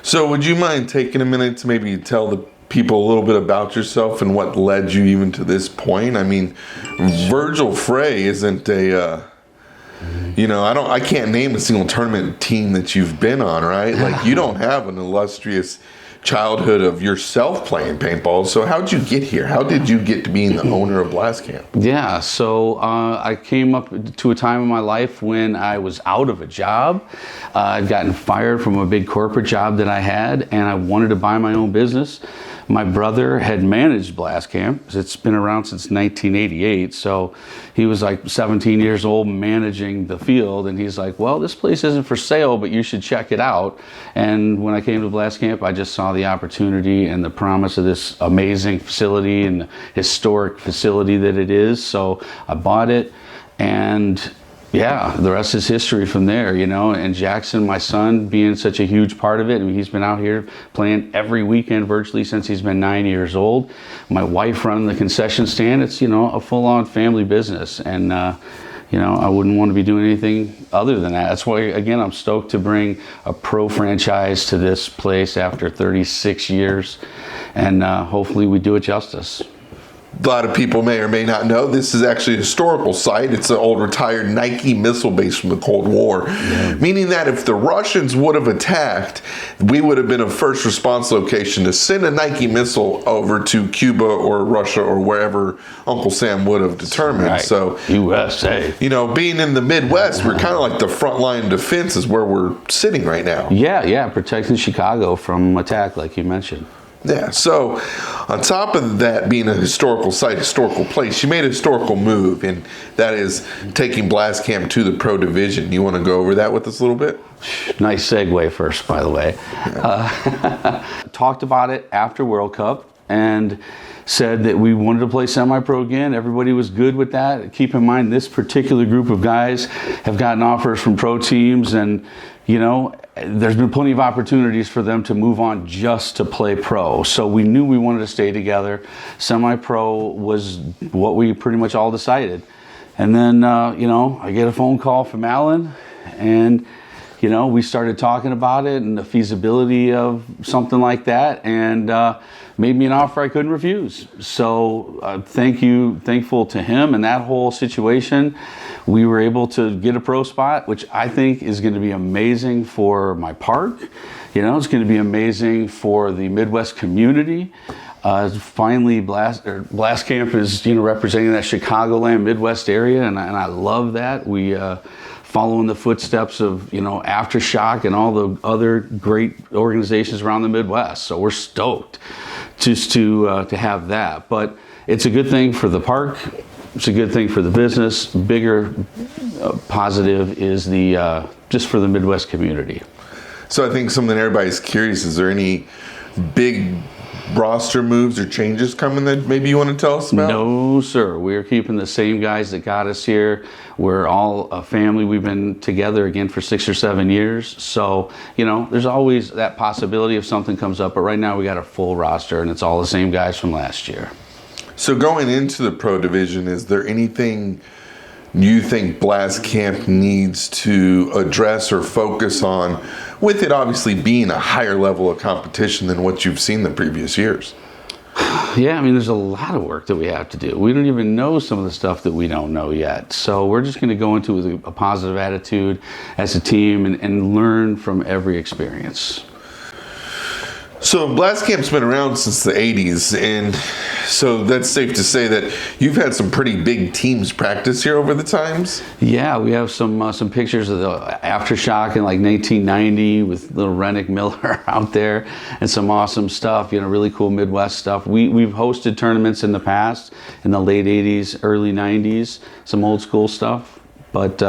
So would you mind taking a minute to maybe tell the people a little bit about yourself and what led you even to this point? I mean, Virgil Frey isn't a, I can't name a single tournament team that you've been on, right? Like, you don't have an illustrious childhood of yourself playing paintball. So how'd you get here? How did you get to being the owner of Blast Camp? Yeah, so I came up to a time in my life when I was out of a job. I'd gotten fired from a big corporate job that I had, and I wanted to buy my own business. My brother had managed Blast Camp. It's been around since 1988, so he was like 17 years old managing the field, and he's like, well, this place isn't for sale, but you should check it out. And when I came to Blast Camp, I just saw the opportunity and the promise of this amazing facility and historic facility that it is, so I bought it, and yeah, the rest is history from there, and Jackson, my son, being such a huge part of it. I mean, he's been out here playing every weekend virtually since he's been 9 years old. My wife running the concession stand. It's, a full-on family business, and I wouldn't want to be doing anything other than that. That's why, again, I'm stoked to bring a pro franchise to this place after 36 years, and hopefully we do it justice. A lot of people may or may not know this is actually a historical site. It's an old retired Nike missile base from the Cold War, meaning that if the Russians would have attacked, we would have been a first response location to send a Nike missile over to Cuba or Russia or wherever Uncle Sam would have determined. Right. So, USA. Being in the Midwest, we're kind of like the front line defense is where we're sitting right now. Yeah, protecting Chicago from attack, like you mentioned. Yeah, so on top of that being a historical site, historical place, you made a historical move, and that is taking Blast Camp to the Pro Division. You want to go over that with us a little bit? Nice segue first, by the way. Yeah. Talked about it after World Cup and said that we wanted to play semi-pro again. Everybody was good with that. Keep in mind, this particular group of guys have gotten offers from pro teams, and there's been plenty of opportunities for them to move on just to play pro. So we knew we wanted to stay together. Semi-pro was what we pretty much all decided. And then, I get a phone call from Alan, and, we started talking about it and the feasibility of something like that, and made me an offer I couldn't refuse. So thankful to him and that whole situation. We were able to get a pro spot, which I think is going to be amazing for my park. It's going to be amazing for the Midwest community. Finally, Blast Camp is representing that Chicagoland Midwest area, and I love that. We following the footsteps of Aftershock and all the other great organizations around the Midwest. So we're stoked just to have that. But it's a good thing for the park. It's a good thing for the business. Bigger positive is the just for the Midwest community. So I think something everybody's curious, is there any big roster moves or changes coming that maybe you want to tell us about? No, sir. We're keeping the same guys that got us here. We're all a family. We've been together again for 6 or 7 years. So, there's always that possibility if something comes up. But right now we got a full roster, and it's all the same guys from last year. So going into the Pro Division, is there anything you think Blast Camp needs to address or focus on, with it obviously being a higher level of competition than what you've seen the previous years? Yeah, there's a lot of work that we have to do. We don't even know some of the stuff that we don't know yet. So we're just going to go into with a positive attitude as a team and learn from every experience. So Blast Camp's been around since the 80s, and so that's safe to say that you've had some pretty big teams practice here over the times? Yeah, we have some pictures of the Aftershock in like 1990 with little Rennick Miller out there, and some awesome stuff, really cool Midwest stuff. We've hosted tournaments in the past, in the late 80s, early 90s, some old school stuff. But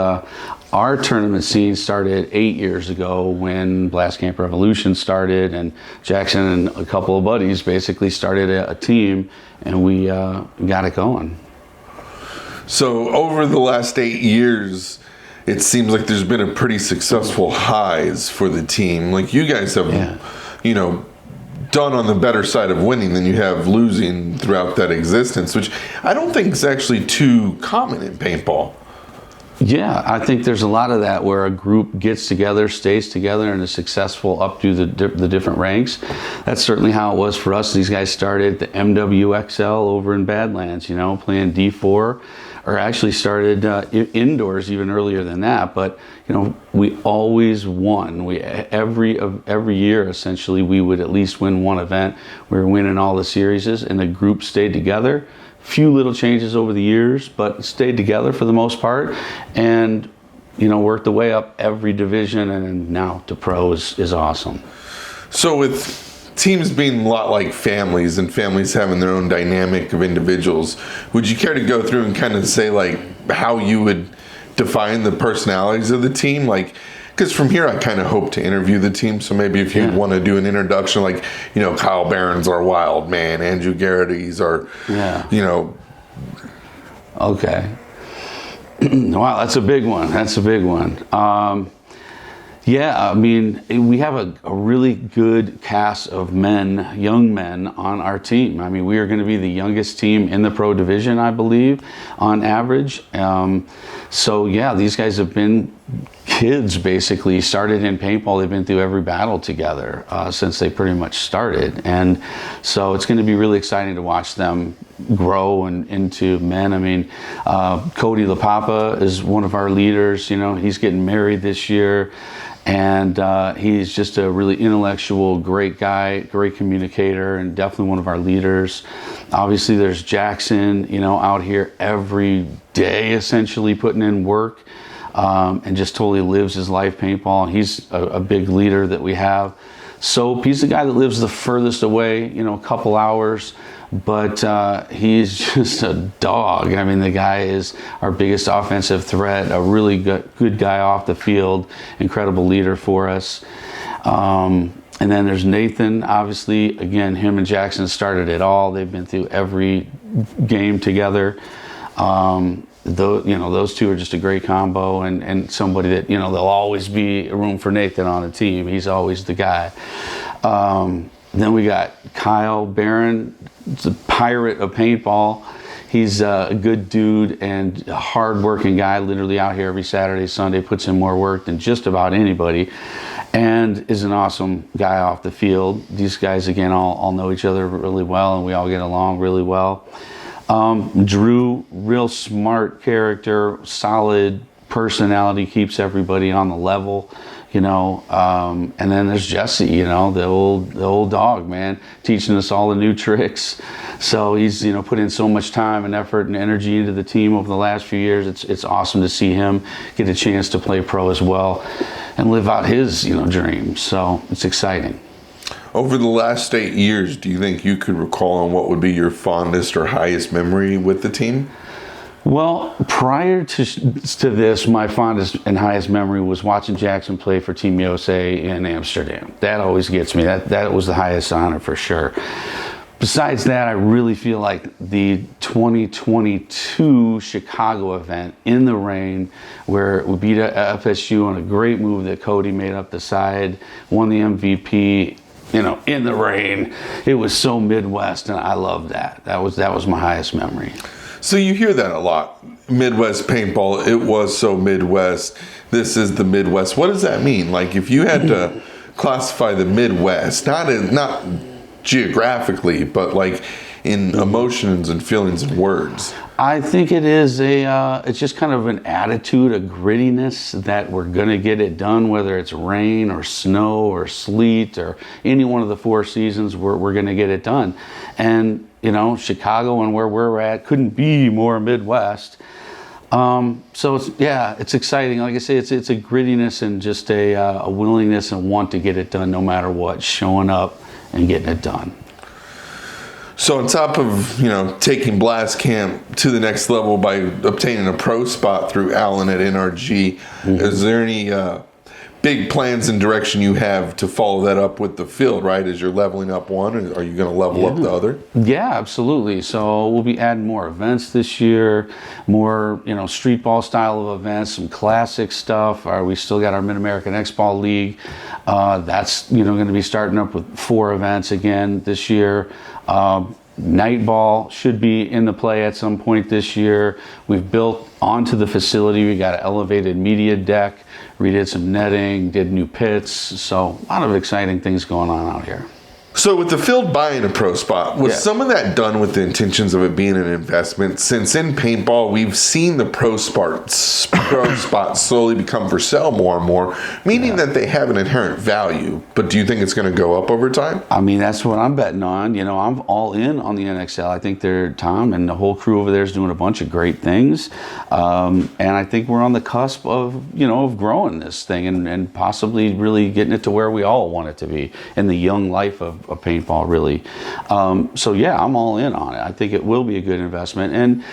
our tournament scene started 8 years ago when Blast Camp Revolution started, and Jackson and a couple of buddies basically started a team, and we got it going. So over the last 8 years, it seems like there's been a pretty successful highs for the team. Like, you guys have, done on the better side of winning than you have losing throughout that existence, which I don't think is actually too common in paintball. Yeah, I think there's a lot of that where a group gets together, stays together, and is successful up through the different ranks. That's certainly how it was for us. These guys started the MWXL over in Badlands, playing D4, or actually started indoors even earlier than that. But we always won. Every year essentially we would at least win one event. We were winning all the series, and the group stayed together. Few little changes over the years, but stayed together for the most part, and worked the way up every division, and now to pro is awesome. So with teams being a lot like families, and families having their own dynamic of individuals, would you care to go through and kind of say like how you would define the personalities of the team? Like, because from here I kind of hope to interview the team, so maybe if you'd want to do an introduction, like, Kyle Barron's our wild man, Andrew Garrity's our, Okay. Wow, that's a big one. Yeah, I mean, we have a really good cast of young men on our team. I mean, we are going to be the youngest team in the pro division, I believe, on average. So yeah, these guys have been kids, basically, started in paintball. They've been through every battle together since they pretty much started. And so it's going to be really exciting to watch them grow into men. I mean, Cody LaPapa is one of our leaders. He's getting married this year. And he's just a really intellectual, great guy, great communicator, and definitely one of our leaders. Obviously, there's Jackson, out here every day, essentially putting in work, and just totally lives his life paintball. He's a big leader that we have. So he's the guy that lives the furthest away, a couple hours. But he's just a dog. I mean, the guy is our biggest offensive threat, a really good guy off the field, incredible leader for us. And then there's Nathan, obviously. Again, him and Jackson started it all. They've been through every game together. Those two are just a great combo, and somebody that, there'll always be room for Nathan on a team. He's always the guy. Then we got Kyle Barron, the pirate of paintball. He's a good dude and a hard-working guy, literally out here every Saturday, Sunday, puts in more work than just about anybody, and is an awesome guy off the field. These guys, again, all know each other really well, and we all get along really well. Drew, real smart character, solid personality, keeps everybody on the level. And then there's Jesse, the old dog, man, teaching us all the new tricks. So he's, put in so much time and effort and energy into the team over the last few years. It's awesome to see him get a chance to play pro as well and live out his, dreams. So it's exciting. Over the last 8 years, do you think you could recall on what would be your fondest or highest memory with the team? Well, prior to this, my fondest and highest memory was watching Jackson play for Team USA in Amsterdam. That always gets me. That was the highest honor for sure. Besides that, I really feel like the 2022 Chicago event in the rain, where we beat FSU on a great move that Cody made up the side, won the MVP, in the rain. It was so Midwest, and I loved that. That was my highest memory. So you hear that a lot. Midwest paintball, it was so Midwest. This is the Midwest. What does that mean? Like, if you had to classify the Midwest, not geographically, but like in emotions and feelings and words. I think it is it's just kind of an attitude, a grittiness that we're going to get it done, whether it's rain or snow or sleet or any one of the 4 seasons, we're going to get it done. And Chicago and where we're at couldn't be more Midwest. So it's exciting. Like I say, it's a grittiness and just a willingness and want to get it done no matter what, showing up and getting it done. So on top of, taking Blast Camp to the next level by obtaining a pro spot through Allen at NRG, is there any big plans and direction you have to follow that up with the field, right? As you're leveling up one, are you going to level up the other? Yeah, absolutely. So we'll be adding more events this year, more, street ball style of events, some classic stuff. We still got our Mid-American X-Ball League. That's, going to be starting up with 4 events again this year. Night ball should be in the play at some point this year. We've built onto the facility. We got an elevated media deck. Redid some netting, did new pits. So a lot of exciting things going on out here. So with the field buying a pro spot, was Yeah. some of that done with the intentions of it being an investment? Since in paintball, we've seen the pro spots slowly become for sale more and more, meaning that they have an inherent value. But do you think it's going to go up over time? I mean, that's what I'm betting on. You know, I'm all in on the NXL. I think Tom and the whole crew over there is doing a bunch of great things. And I think we're on the cusp of, of growing this thing and possibly really getting it to where we all want it to be in the young life of paintball, really. So yeah, I'm all in on it. I think it will be a good investment. And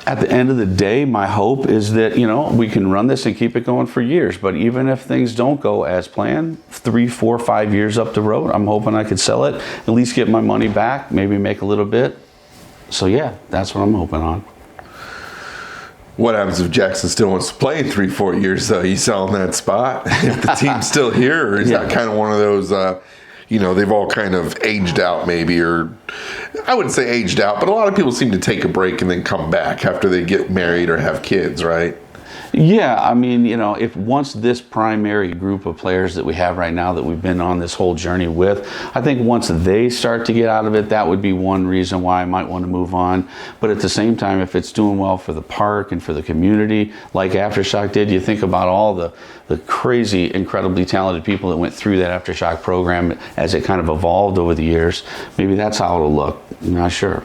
at the end of the day, my hope is that, we can run this and keep it going for years. But even if things don't go as planned, 3, 4, 5 years up the road, I'm hoping I could sell it, at least get my money back, maybe make a little bit. So yeah, that's what I'm hoping on. What happens if Jackson still wants to play in 3, 4 years, though? You selling that spot? If the team's still here, or is that kind of one of those, they've all kind of aged out maybe, or I wouldn't say aged out, but a lot of people seem to take a break and then come back after they get married or have kids, right? Yeah, I mean, if once this primary group of players that we have right now that we've been on this whole journey with, I think once they start to get out of it, that would be one reason why I might want to move on. But at the same time, if it's doing well for the park and for the community, like Aftershock did, you think about all the crazy, incredibly talented people that went through that Aftershock program as it kind of evolved over the years. Maybe that's how it'll look. I'm not sure.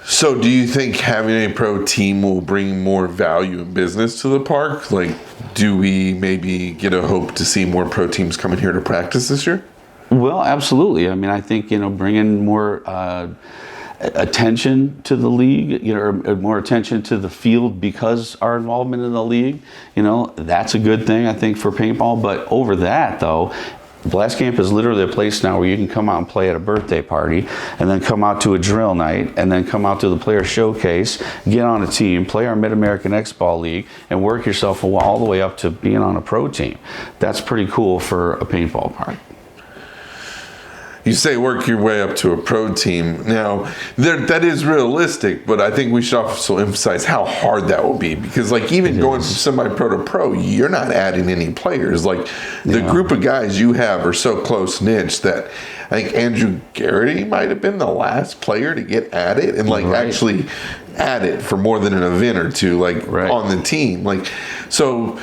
So do you think having a pro team will bring more value and business to the park? Like, do we maybe get a hope to see more pro teams coming here to practice this year? Well, absolutely. I mean, I think, bringing more attention to the league, or more attention to the field because our involvement in the league, that's a good thing, I think, for paintball. But over that, though, Blast Camp is literally a place now where you can come out and play at a birthday party, and then come out to a drill night, and then come out to the player showcase, get on a team, play our Mid-American X-Ball League, and work yourself all the way up to being on a pro team. That's pretty cool for a paintball park. You say work your way up to a pro team. Now, that is realistic, but I think we should also emphasize how hard that will be. Because, even going from semi-pro to pro, you're not adding any players. The group of guys you have are so close-knit that I think Andrew Garrity might have been the last player to get added and, actually add it for more than an event or two, on the team. So...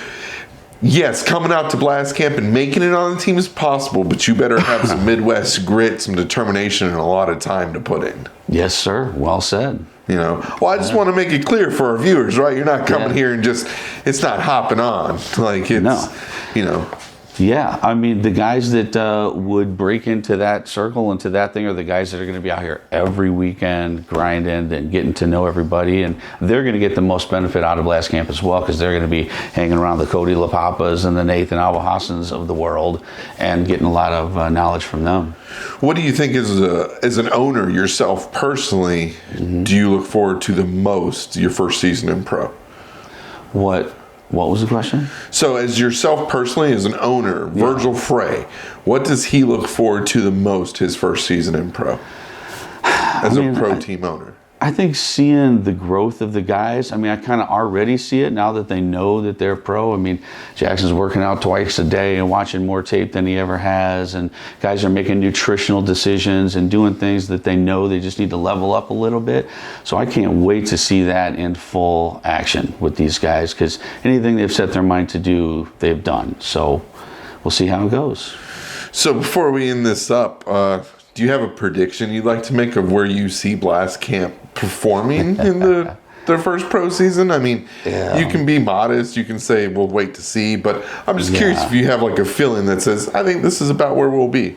Yes, coming out to Blast Camp and making it on the team is possible, but you better have some Midwest grit, some determination, and a lot of time to put in. Yes, sir. Well said. Well, I just want to make it clear for our viewers, right? You're not coming here and it's not hopping on. Yeah, I mean, the guys that would break into that circle, into that thing, are the guys that are going to be out here every weekend grinding and getting to know everybody. And they're going to get the most benefit out of Blast Camp as well, because they're going to be hanging around the Cody LaPapas and the Nathan Albahassans of the world and getting a lot of knowledge from them. What do you think as an owner yourself personally, do you look forward to the most your first season in pro? What was the question? So as yourself personally, as an owner, Virgil Frey, what does he look forward to the most his first season in pro? As a pro team owner. I think seeing the growth of the guys. I mean, I kind of already see it now that they know that they're pro. I mean, Jackson's working out twice a day and watching more tape than he ever has. And guys are making nutritional decisions and doing things that they know they just need to level up a little bit. So I can't wait to see that in full action with these guys, because anything they've set their mind to do, they've done. So we'll see how it goes. So before we end this up, do you have a prediction you'd like to make of where you see Blast Camp performing in their first pro season? I mean, you can be modest. You can say, we'll wait to see. But I'm just curious if you have a feeling that says, I think this is about where we'll be.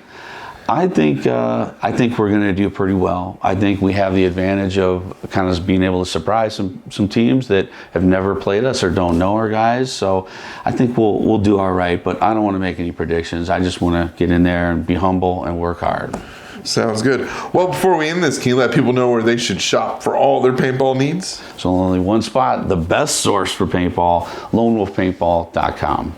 I think we're going to do pretty well. I think we have the advantage of kind of being able to surprise some teams that have never played us or don't know our guys. So I think we'll do all right. But I don't want to make any predictions. I just want to get in there and be humble and work hard. Sounds good. Well, before we end this, can you let people know where they should shop for all their paintball needs? So only one spot, the best source for paintball, lonewolfpaintball.com.